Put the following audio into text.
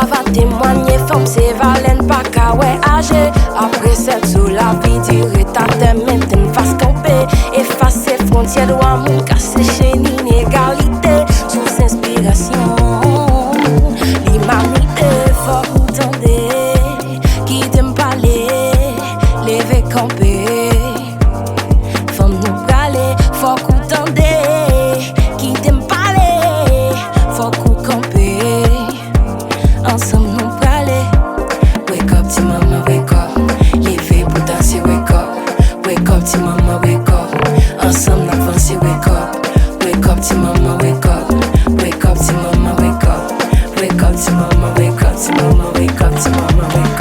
L'histoire va témoigner, femme c'est Valène, pas qu'à ouais âgé. Après cette sous la vie durée, ta demain t'en face camper. Effacer frontières de amour, casser chez l'inégalité. Sous inspiration, l'humanité, faut entendre. Qui t'aime parler, lever camper. Femme nous braler, faut entendre. Qui t'aime parler, faut camper. Ensemble nous braler. Wake up, ti mama, wake up. Lever pour danser, wake up. Wake up, ti mama, wake up. Ensemble avancer, wake up. Wake up, ti mama, wake up. Wake up, ti mama, wake up. Wake up, ti mama, wake up, ti mama, wake up, ti mama, wake up.